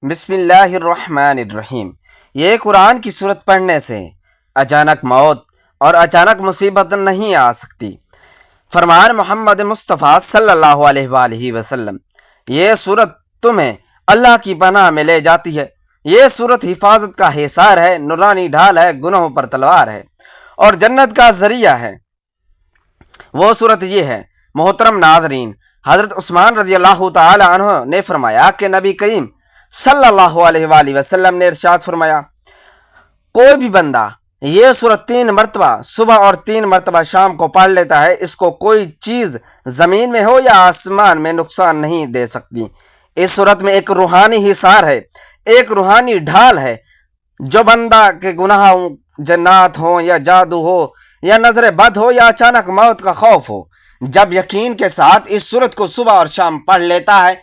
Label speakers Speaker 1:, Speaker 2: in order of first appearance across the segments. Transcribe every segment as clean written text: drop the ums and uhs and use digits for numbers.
Speaker 1: بسم اللہ الرحمن الرحیم۔ یہ قرآن کی صورت پڑھنے سے اچانک موت اور اچانک مصیبت نہیں آ سکتی۔ فرمان محمد مصطفیٰ صلی اللہ علیہ وآلہ وسلم، یہ صورت تمہیں اللہ کی پناہ میں لے جاتی ہے۔ یہ صورت حفاظت کا حصار ہے، نورانی ڈھال ہے، گناہوں پر تلوار ہے اور جنت کا ذریعہ ہے۔ وہ صورت یہ ہے۔ محترم ناظرین، حضرت عثمان رضی اللہ تعالی عنہ نے فرمایا کہ نبی کریم صلی اللہ علیہ وآلہ وسلم نے ارشاد فرمایا، کوئی بھی بندہ یہ صورت 3 مرتبہ صبح اور 3 مرتبہ شام کو پڑھ لیتا ہے، اس کو کوئی چیز زمین میں ہو یا آسمان میں نقصان نہیں دے سکتی۔ اس صورت میں ایک روحانی حصار ہے، ایک روحانی ڈھال ہے۔ جو بندہ کے گناہ جنات ہوں یا جادو ہو یا نظر بد ہو یا اچانک موت کا خوف ہو، جب یقین کے ساتھ اس صورت کو صبح اور شام پڑھ لیتا ہے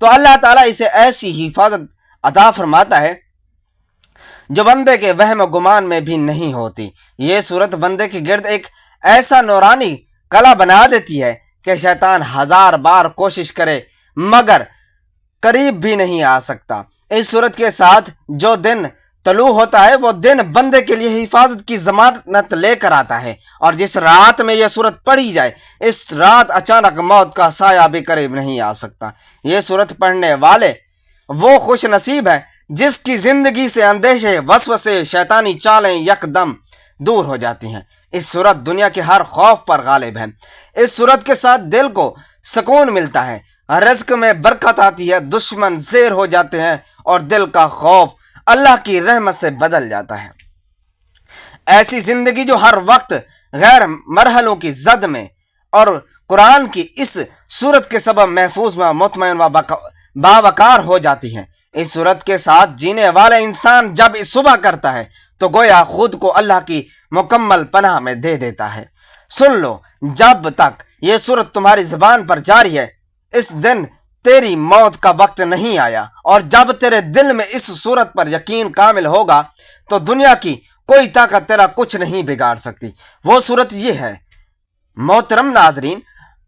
Speaker 1: تو اللہ تعالیٰ اسے ایسی حفاظت عطا فرماتا ہے جو بندے کے وہم و گمان میں بھی نہیں ہوتی۔ یہ صورت بندے کے گرد ایک ایسا نورانی قلعہ بنا دیتی ہے کہ شیطان 1000 بار کوشش کرے مگر قریب بھی نہیں آ سکتا۔ اس صورت کے ساتھ جو دن طلوع ہوتا ہے وہ دن بندے کے لیے حفاظت کی ضمانت لے کر آتا ہے، اور جس رات میں یہ صورت پڑھی جائے اس رات اچانک موت کا سایہ بھی قریب نہیں آ سکتا۔ یہ صورت پڑھنے والے وہ خوش نصیب ہیں جس کی زندگی سے اندیشے، وسوسے، شیطانی چالیں یکدم دور ہو جاتی ہیں۔ اس صورت دنیا کے ہر خوف پر غالب ہے۔ اس صورت کے ساتھ دل کو سکون ملتا ہے، رزق میں برکت آتی ہے، دشمن زیر ہو جاتے ہیں اور دل کا خوف اللہ کی رحمت سے بدل جاتا ہے۔ ایسی زندگی جو ہر وقت غیر مرحلوں کی زد میں اور قرآن کی اس صورت کے سبب محفوظ و مطمئن و باوقار ہو جاتی ہے۔ اس صورت کے ساتھ جینے والے انسان جب صبح کرتا ہے تو گویا خود کو اللہ کی مکمل پناہ میں دے دیتا ہے۔ سن لو، جب تک یہ صورت تمہاری زبان پر جاری ہے اس دن تیری موت کا وقت نہیں آیا، اور جب تیرے دل میں اس صورت پر یقین کامل ہوگا تو دنیا کی کوئی طاقت تیرا کچھ نہیں بگاڑ سکتی۔ وہ صورت یہ ہے۔ محترم ناظرین،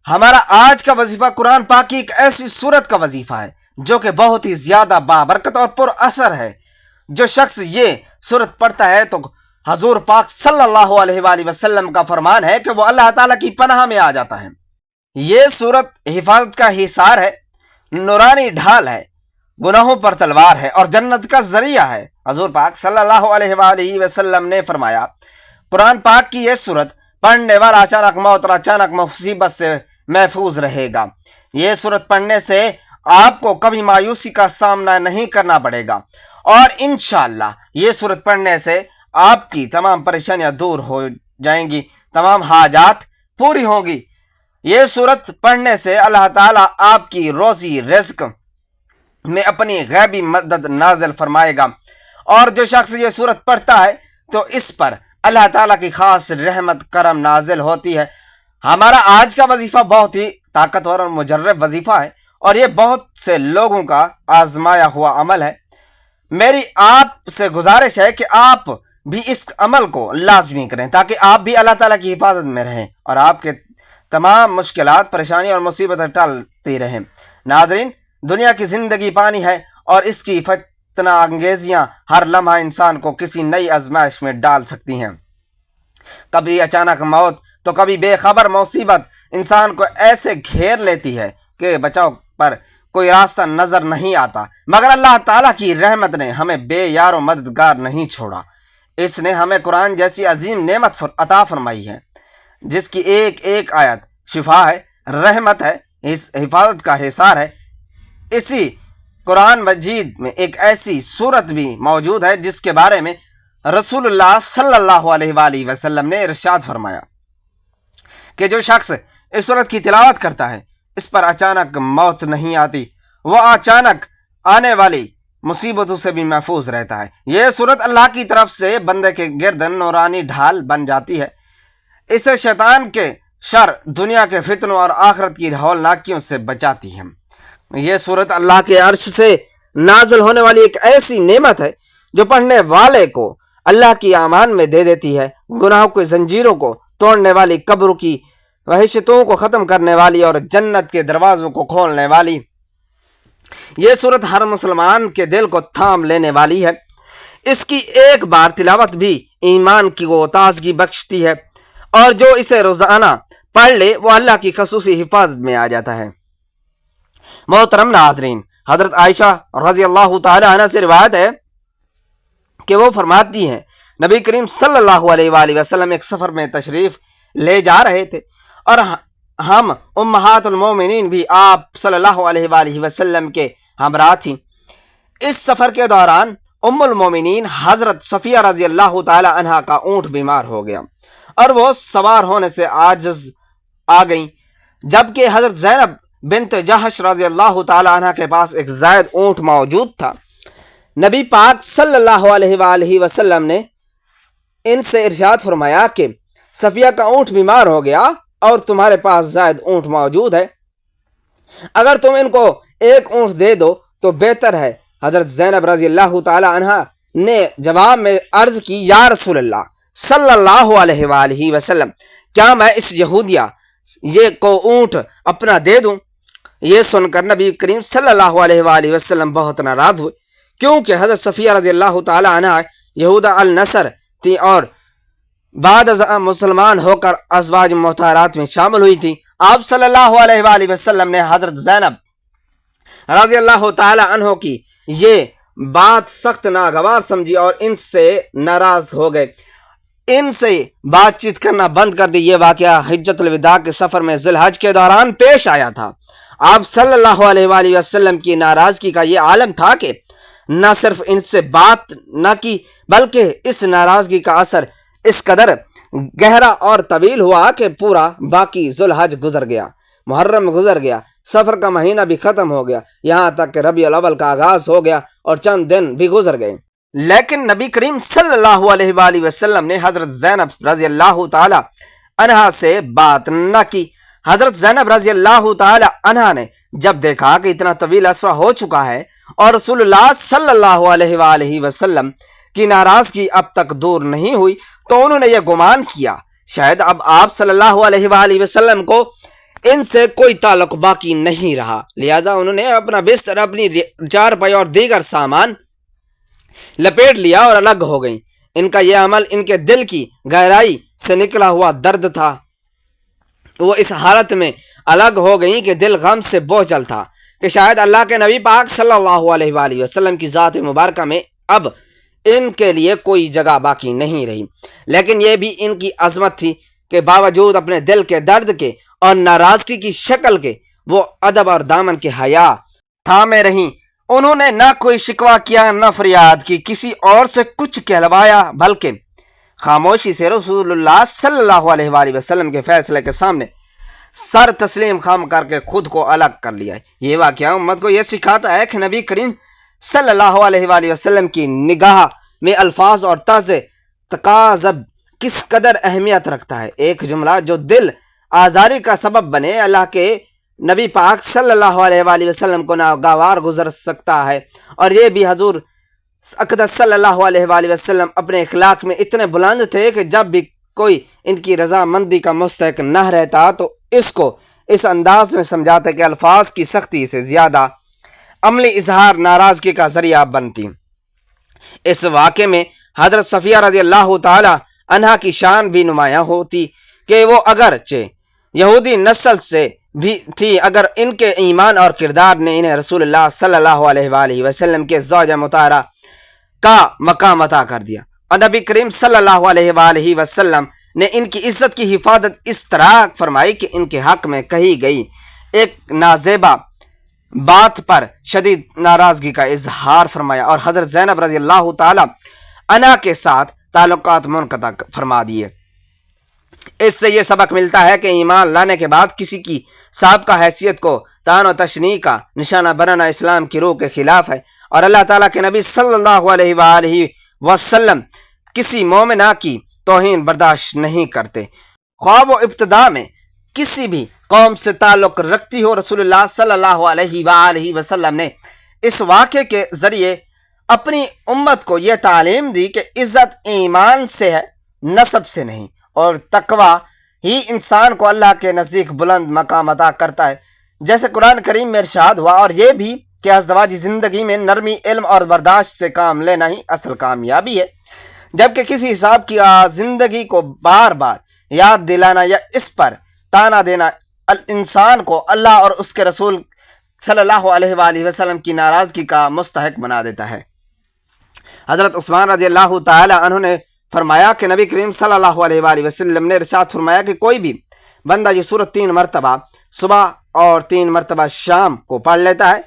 Speaker 1: ہمارا آج کا وظیفہ قرآن پاک کی ایک ایسی صورت کا وظیفہ ہے جو کہ بہت ہی زیادہ بابرکت اور پر اثر ہے۔ جو شخص یہ صورت پڑھتا ہے تو حضور پاک صلی اللہ علیہ وآلہ وسلم کا فرمان ہے کہ وہ اللہ تعالیٰ کی پناہ میں آ جاتا ہے۔ یہ صورت حفاظت کا حصار ہے، نورانی ڈھال ہے، گناہوں پر تلوار ہے اور جنت کا ذریعہ ہے۔ حضور پاک صلی اللہ علیہ وآلہ وسلم نے فرمایا، قرآن پاک کی یہ صورت پڑھنے والا اچانک موت اور اچانک مصیبت سے محفوظ رہے گا۔ یہ صورت پڑھنے سے آپ کو کبھی مایوسی کا سامنا نہیں کرنا پڑے گا، اور انشاءاللہ یہ صورت پڑھنے سے آپ کی تمام پریشانیاں دور ہو جائیں گی، تمام حاجات پوری ہوں گی۔ یہ صورت پڑھنے سے اللہ تعالیٰ آپ کی روزی رزق میں اپنی غیبی مدد نازل فرمائے گا، اور جو شخص یہ صورت پڑھتا ہے تو اس پر اللہ تعالیٰ کی خاص رحمت کرم نازل ہوتی ہے۔ ہمارا آج کا وظیفہ بہت ہی طاقتور اور مجرب وظیفہ ہے، اور یہ بہت سے لوگوں کا آزمایا ہوا عمل ہے۔ میری آپ سے گزارش ہے کہ آپ بھی اس عمل کو لازمی کریں تاکہ آپ بھی اللہ تعالیٰ کی حفاظت میں رہیں اور آپ کے تمام مشکلات، پریشانی اور مصیبتیں ٹلتی رہیں۔ ناظرین، دنیا کی زندگی پانی ہے اور اس کی فتنہ انگیزیاں ہر لمحہ انسان کو کسی نئی آزمائش میں ڈال سکتی ہیں۔ کبھی اچانک موت تو کبھی بے خبر مصیبت انسان کو ایسے گھیر لیتی ہے کہ بچاؤ پر کوئی راستہ نظر نہیں آتا، مگر اللہ تعالیٰ کی رحمت نے ہمیں بے یار و مددگار نہیں چھوڑا۔ اس نے ہمیں قرآن جیسی عظیم نعمت عطا فرمائی ہے جس کی ایک ایک آیت شفا ہے، رحمت ہے، اس حفاظت کا حصار ہے۔ اسی قرآن مجید میں ایک ایسی صورت بھی موجود ہے جس کے بارے میں رسول اللہ صلی اللہ علیہ وآلہ وسلم نے ارشاد فرمایا کہ جو شخص اس صورت کی تلاوت کرتا ہے اس پر اچانک موت نہیں آتی، وہ اچانک آنے والی مصیبتوں سے بھی محفوظ رہتا ہے۔ یہ صورت اللہ کی طرف سے بندے کے گرد نورانی ڈھال بن جاتی ہے، اسے شیطان کے شر، دنیا کے فتنوں اور آخرت کی ہولناکیوں سے بچاتی ہے۔ یہ صورت اللہ کے عرش سے نازل ہونے والی ایک ایسی نعمت ہے جو پڑھنے والے کو اللہ کی امان میں دے دیتی ہے، گناہوں کی زنجیروں کو توڑنے والی، قبر کی وحشتوں کو ختم کرنے والی اور جنت کے دروازوں کو کھولنے والی یہ صورت ہر مسلمان کے دل کو تھام لینے والی ہے۔ اس کی ایک بار تلاوت بھی ایمان کی وہ تازگی بخشتی ہے، اور جو اسے روزانہ پڑھ لے وہ اللہ کی خصوصی حفاظت میں آ جاتا ہے۔ محترم ناظرین، حضرت عائشہ رضی اللہ تعالی عنہ سے روایت ہے کہ وہ فرماتی ہیں نبی کریم صلی اللہ علیہ وآلہ وسلم ایک سفر میں تشریف لے جا رہے تھے، اور ہم امہات المومنین بھی آپ صلی اللہ علیہ وآلہ وسلم کے ہمراہ تھیں۔ اس سفر کے دوران ام المومنین حضرت صفیہ رضی اللہ تعالی عنہ کا اونٹ بیمار ہو گیا اور وہ سوار ہونے سے عاجز آ گئیں، جبکہ حضرت زینب بنت جحش رضی اللہ تعالی عنہ کے پاس ایک زائد اونٹ موجود تھا۔ نبی پاک صلی اللہ علیہ وآلہ وسلم نے ان سے ارشاد فرمایا کہ صفیہ کا اونٹ بیمار ہو گیا اور تمہارے پاس زائد اونٹ موجود ہے، اگر تم ان کو ایک اونٹ دے دو تو بہتر ہے۔ حضرت زینب رضی اللہ تعالی عنہ نے جواب میں عرض کی، یا رسول اللہ صلی اللہ علیہ وآلہ وسلم، کیا میں اس یہودیہ یہ کو اونٹ اپنا دے دوں؟ یہ سن کر نبی کریم صلی اللہ علیہ وآلہ وسلم بہت ناراض ہوئے، کیونکہ حضرت صفیہ رضی اللہ تعالی عنہ یہودہ النصر تھی اور بعد از مسلمان ہو کر ازواج مطہرات میں شامل ہوئی تھی۔ آپ صلی اللہ علیہ وآلہ وسلم نے حضرت زینب رضی اللہ تعالی عنہ کی یہ بات سخت ناگوار سمجھی اور ان سے ناراض ہو گئے، ان سے بات چیت کرنا بند کر دی۔ یہ واقعہ حجۃ الوداع کے سفر میں ذی الحج کے دوران پیش آیا تھا۔ آپ صلی اللہ علیہ وآلہ وسلم کی ناراضگی کا یہ عالم تھا کہ نہ صرف ان سے بات نہ کی، بلکہ اس ناراضگی کا اثر اس قدر گہرا اور طویل ہوا کہ پورا باقی ذی الحج گزر گیا، محرم گزر گیا، سفر کا مہینہ بھی ختم ہو گیا، یہاں تک کہ ربیع الاول کا آغاز ہو گیا اور چند دن بھی گزر گئے، لیکن نبی کریم صلی اللہ علیہ وآلہ وسلم نے حضرت زینب رضی اللہ تعالی عنہا سے بات نہ کی۔ حضرت زینب رضی اللہ تعالی عنہا نے جب دیکھا کہ اتنا طویل عرصہ ہو چکا ہے اور رسول اللہ صلی اللہ علیہ وآلہ وسلم کی ناراضگی اب تک دور نہیں ہوئی، تو انہوں نے یہ گمان کیا شاید اب آپ صلی اللہ علیہ وآلہ وسلم کو ان سے کوئی تعلق باقی نہیں رہا، لہذا انہوں نے اپنا بستر، اپنی چارپائی اور دیگر سامان لپیٹ لیا اور الگ ہو گئیں۔ ان کا یہ عمل ان کے دل کی گہرائی سے نکلا ہوا درد تھا۔ وہ اس حالت میں الگ ہو گئیں کہ دل غم سے بوجھل تھا کہ شاید اللہ کے نبی پاک صلی اللہ علیہ وآلہ وسلم کی ذات مبارکہ میں اب ان کے لیے کوئی جگہ باقی نہیں رہی، لیکن یہ بھی ان کی عظمت تھی کہ باوجود اپنے دل کے درد کے اور ناراضگی کی شکل کے وہ ادب اور دامن کے حیا تھامے رہیں۔ انہوں نے نہ کوئی شکوہ کیا، نہ فریاد کی، کسی اور سے کچھ کہلوایا، بلکہ خاموشی سے رسول اللہ صلی اللہ علیہ وآلہ وسلم کے فیصلے کے سامنے سر تسلیم خم کر کے خود کو الگ کر لیا۔ یہ واقعہ امت کو یہ سکھاتا ہے کہ نبی کریم صلی اللہ علیہ وآلہ وسلم کی نگاہ میں الفاظ اور طرز تقاضب کس قدر اہمیت رکھتا ہے۔ ایک جملہ جو دل آزاری کا سبب بنے اللہ کے نبی پاک صلی اللہ علیہ وآلہ وسلم کو ناگوار گزر سکتا ہے، اور یہ بھی حضور اقدس صلی اللہ علیہ وآلہ وسلم اپنے اخلاق میں اتنے بلند تھے کہ جب بھی کوئی ان کی رضامندی کا مستحق نہ رہتا تو اس کو اس انداز میں سمجھاتے کہ الفاظ کی سختی سے زیادہ عملی اظہار ناراضگی کا ذریعہ بنتی۔ اس واقعے میں حضرت صفیہ رضی اللہ تعالی عنہا کی شان بھی نمایاں ہوتی کہ وہ اگرچہ یہودی نسل سے بھی تھی، اگر ان کے ایمان اور کردار نے انہیں رسول اللہ صلی اللہ علیہ وآلہ وسلم کے زوجہ مطہرہ کا مقام عطا کر دیا، اور نبی کریم صلی اللہ علیہ وآلہ وسلم نے ان کی عزت کی حفاظت اس طرح فرمائی کہ ان کے حق میں کہی گئی ایک نازیبا بات پر شدید ناراضگی کا اظہار فرمایا اور حضرت زینب رضی اللہ تعالی عنہا کے ساتھ تعلقات منقطع فرما دیے۔ اس سے یہ سبق ملتا ہے کہ ایمان لانے کے بعد کسی کی سابقہ حیثیت کو طعن و تشنیع کا نشانہ بنانا اسلام کی روح کے خلاف ہے، اور اللہ تعالیٰ کے نبی صلی اللہ علیہ وآلہ وسلم کسی مومنہ کی توہین برداشت نہیں کرتے، خواہ وہ ابتدا میں کسی بھی قوم سے تعلق رکھتی ہو۔ رسول اللہ صلی اللہ علیہ وآلہ وسلم نے اس واقعے کے ذریعے اپنی امت کو یہ تعلیم دی کہ عزت ایمان سے ہے، نسب سے نہیں، اور تقوی ہی انسان کو اللہ کے نزدیک بلند مقام عطا کرتا ہے، جیسے قرآن کریم میں ارشاد ہوا، اور یہ بھی کہ ازدواجی زندگی میں نرمی، علم اور برداشت سے کام لینا ہی اصل کامیابی ہے، جبکہ کسی حساب کی زندگی کو بار بار یاد دلانا یا اس پر تانا دینا انسان کو اللہ اور اس کے رسول صلی اللہ علیہ وآلہ وسلم کی ناراضگی کا مستحق بنا دیتا ہے۔ حضرت عثمان رضی اللہ تعالی عنہ نے فرمایا کہ نبی کریم صلی اللہ علیہ وآلہ وسلم نے ارشاد فرمایا کہ کوئی بھی بندہ یہ سورت 3 مرتبہ صبح اور 3 مرتبہ شام کو پڑھ لیتا ہے،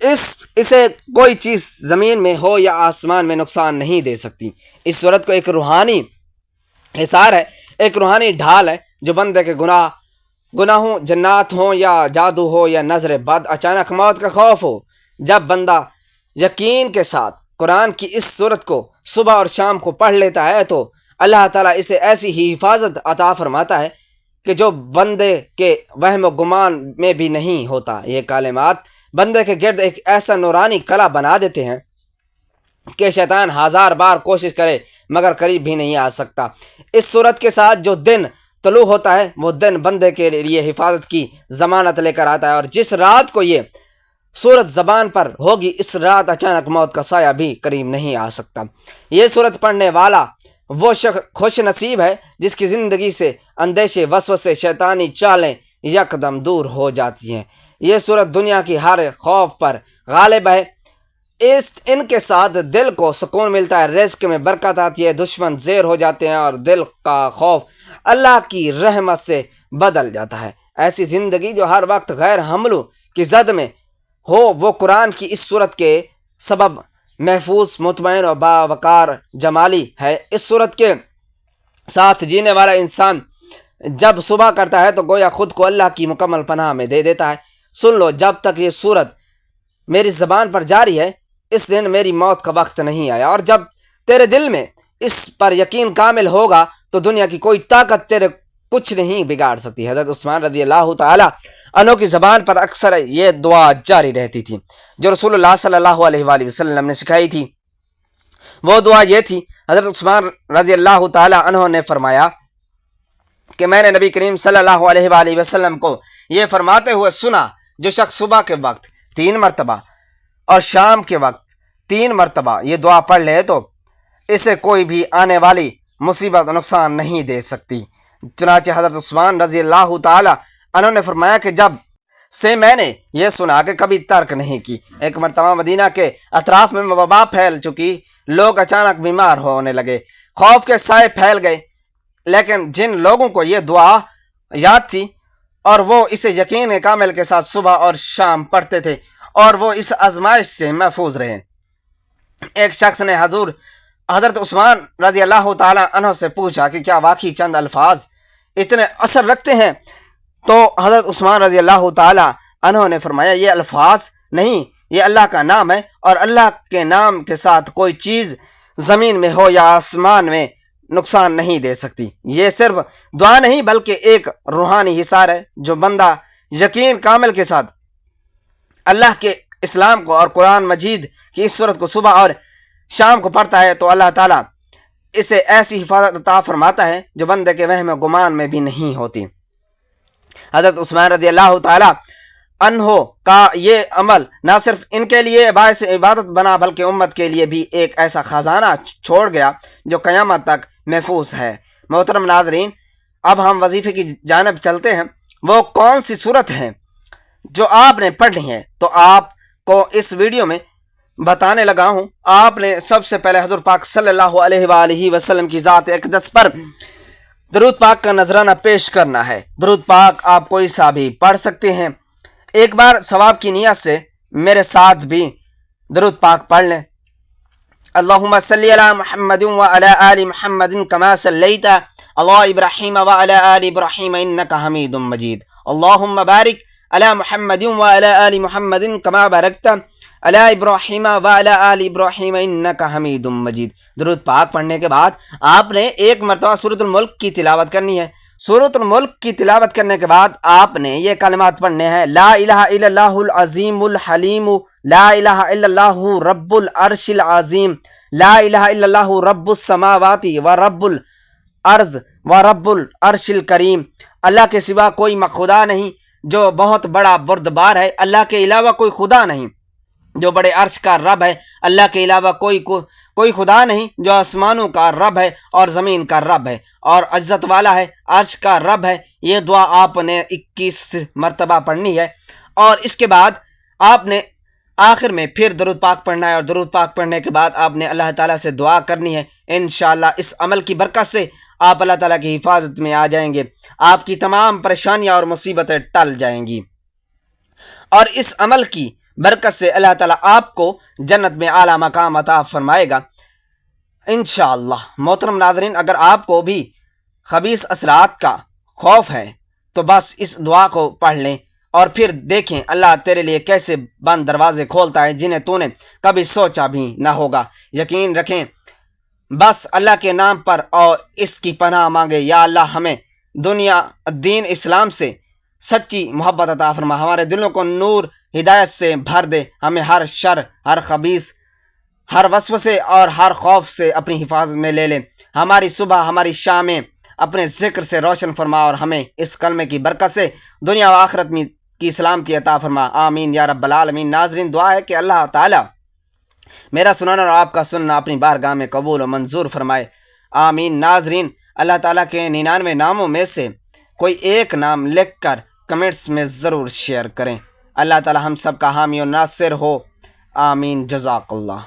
Speaker 1: اسے کوئی چیز زمین میں ہو یا آسمان میں نقصان نہیں دے سکتی۔ اس سورت کو ایک روحانی حصار ہے، ایک روحانی ڈھال ہے جو بندے کے گناہوں، جنات ہوں یا جادو ہو یا نظر بد، اچانک موت کا خوف ہو، جب بندہ یقین کے ساتھ قرآن کی اس سورت کو صبح اور شام کو پڑھ لیتا ہے تو اللہ تعالیٰ اسے ایسی ہی حفاظت عطا فرماتا ہے کہ جو بندے کے وہم و گمان میں بھی نہیں ہوتا۔ یہ کلمات بندے کے گرد ایک ایسا نورانی کلا بنا دیتے ہیں کہ شیطان 1000 بار کوشش کرے مگر قریب بھی نہیں آ سکتا۔ اس صورت کے ساتھ جو دن طلوع ہوتا ہے وہ دن بندے کے لیے حفاظت کی ضمانت لے کر آتا ہے، اور جس رات کو یہ سورت زبان پر ہوگی اس رات اچانک موت کا سایہ بھی قریب نہیں آ سکتا۔ یہ سورت پڑھنے والا وہ شخص خوش نصیب ہے جس کی زندگی سے اندیشے، وسوسے، شیطانی چالیں یکدم دور ہو جاتی ہیں۔ یہ سورت دنیا کی ہر خوف پر غالب ہے، ان کے ساتھ دل کو سکون ملتا ہے، رزق میں برکت آتی ہے، دشمن زیر ہو جاتے ہیں اور دل کا خوف اللہ کی رحمت سے بدل جاتا ہے۔ ایسی زندگی جو ہر وقت غیر حملوں کی زد میں ہو وہ قرآن کی اس سورت کے سبب محفوظ، مطمئن اور باوقار جمالی ہے۔ اس سورت کے ساتھ جینے والا انسان جب صبح کرتا ہے تو گویا خود کو اللہ کی مکمل پناہ میں دے دیتا ہے۔ سن لو، جب تک یہ سورت میری زبان پر جاری ہے اس دن میری موت کا وقت نہیں آیا، اور جب تیرے دل میں اس پر یقین کامل ہوگا تو دنیا کی کوئی طاقت تیرے کچھ نہیں بگاڑ سکتی۔ حضرت عثمان رضی اللہ تعالی عنہ کی زبان پر اکثر یہ دعا جاری رہتی تھی جو رسول اللہ صلی اللہ علیہ وآلہ وسلم نے سکھائی تھی۔ وہ دعا یہ تھی، حضرت عثمان رضی اللہ تعالی عنہ نے فرمایا کہ میں نے نبی کریم صلی اللہ علیہ وآلہ وسلم کو یہ فرماتے ہوئے سنا، جو شخص صبح کے وقت 3 مرتبہ اور شام کے وقت 3 مرتبہ یہ دعا پڑھ لے تو اسے کوئی بھی آنے والی مصیبت نقصان نہیں دے سکتی۔ چنانچہ حضرت عثمان رضی اللہ تعالی عنہ نے فرمایا کہ جب سے میں نے یہ سنا کہ کبھی ترک نہیں کی۔ ایک مرتبہ مدینہ کے اطراف میں وبا پھیل چکی، لوگ اچانک بیمار ہونے لگے، خوف کے سائے پھیل گئے، لیکن جن لوگوں کو یہ دعا یاد تھی اور وہ اسے یقین کامل کے ساتھ صبح اور شام پڑھتے تھے اور وہ اس آزمائش سے محفوظ رہے۔ ایک شخص نے حضرت عثمان رضی اللہ تعالی عنہ سے پوچھا کہ کیا واقعی چند الفاظ اتنے اثر رکھتے ہیں؟ تو حضرت عثمان رضی اللہ تعالی عنہ نے فرمایا، یہ الفاظ نہیں، یہ اللہ کا نام ہے، اور اللہ کے نام کے ساتھ کوئی چیز زمین میں ہو یا آسمان میں نقصان نہیں دے سکتی۔ یہ صرف دعا نہیں بلکہ ایک روحانی حصار ہے، جو بندہ یقین کامل کے ساتھ اللہ کے اسلام کو اور قرآن مجید کی اس سورت کو صبح اور شام کو پڑھتا ہے تو اللہ تعالیٰ اسے ایسی حفاظت عطا فرماتا ہے جو بندے کے وہم و گمان میں بھی نہیں ہوتی۔ حضرت عثمان رضی اللہ تعالیٰ عنہ کا یہ عمل نہ صرف ان کے لیے باعث عبادت بنا بلکہ امت کے لیے بھی ایک ایسا خزانہ چھوڑ گیا جو قیامت تک محفوظ ہے۔ محترم ناظرین، اب ہم وظیفے کی جانب چلتے ہیں۔ وہ کون سی صورت ہیں جو آپ نے پڑھنی ہے تو آپ کو اس ویڈیو میں بتانے لگا ہوں۔ آپ نے سب سے پہلے حضور پاک صلی اللہ علیہ وآلہ وسلم کی ذات اقدس پر درود پاک کا نذرانہ پیش کرنا ہے۔ درود پاک آپ کوئی سا بھی پڑھ سکتے ہیں۔ ایک بار ثواب کی نیت سے میرے ساتھ بھی درود پاک پڑھ لیں۔ اللہم صلی علی محمد وعلی آل محمد کما صلیت علی ابراہیم وعلی آل ابراہیم انکا حمید مجید۔ اللہم بارک علی محمد وعلی آل محمد کما بارکت علی ابراہیم وعلی آل ابراہیم انکا حمید مجید۔ درود پاک پڑھنے کے بعد آپ نے ایک مرتبہ سورۃ الملک کی تلاوت کرنی ہے۔ سورۃ الملک کی تلاوت کرنے کے بعد آپ نے یہ کلمات پڑھنے ہیں، لا الہ الا اللہ العظیم الحلیم، لا الہ الا اللہ رب العرش العظیم، لا الہ الا اللہ رب السماوات و رب الارض و رب العرش الکریم۔ اللہ کے سوا کوئی خدا نہیں جو بہت بڑا بردبار ہے، اللہ کے علاوہ کوئی خدا نہیں جو بڑے عرش کا رب ہے، اللہ کے علاوہ کوئی خدا نہیں، جو آسمانوں کا رب ہے اور زمین کا رب ہے اور عزت والا ہے، عرش کا رب ہے۔ یہ دعا آپ نے 21 مرتبہ پڑھنی ہے، اور اس کے بعد آپ نے آخر میں پھر درود پاک پڑھنا ہے، اور درود پاک پڑھنے کے بعد آپ نے اللہ تعالیٰ سے دعا کرنی ہے۔ انشاءاللہ اس عمل کی برکت سے آپ اللہ تعالیٰ کی حفاظت میں آ جائیں گے، آپ کی تمام پریشانیاں اور مصیبتیں ٹل جائیں گی، اور اس عمل کی برکت سے اللہ تعالیٰ آپ کو جنت میں اعلیٰ مقام عطا فرمائے گا انشاءاللہ۔ محترم ناظرین، اگر آپ کو بھی خبیث اثرات کا خوف ہے تو بس اس دعا کو پڑھ لیں، اور پھر دیکھیں اللہ تیرے لیے کیسے بند دروازے کھولتا ہے جنہیں تو نے کبھی سوچا بھی نہ ہوگا۔ یقین رکھیں، بس اللہ کے نام پر اور اس کی پناہ مانگے، یا اللہ ہمیں دنیا دین اسلام سے سچی محبت عطا فرما، ہمارے دلوں کو نور ہدایت سے بھر دے، ہمیں ہر شر، ہر خبیث، ہر وسوسے اور ہر خوف سے اپنی حفاظت میں لے لے، ہماری صبح ہماری شامیں اپنے ذکر سے روشن فرما، اور ہمیں اس کلمے کی برکت سے دنیا و آخرت میں کی سلامتی عطا فرما، آمین یا رب العالمین۔ ناظرین، دعا ہے کہ اللہ تعالیٰ میرا سنانا اور آپ کا سننا اپنی بارگاہ میں قبول و منظور فرمائے، آمین۔ ناظرین، اللہ تعالیٰ کے 99 ناموں میں سے کوئی ایک نام لکھ کر کمنٹس میں ضرور شیئر کریں۔ اللہ تعالیٰ ہم سب کا حامی و ناصر ہو، آمین۔ جزاک اللہ۔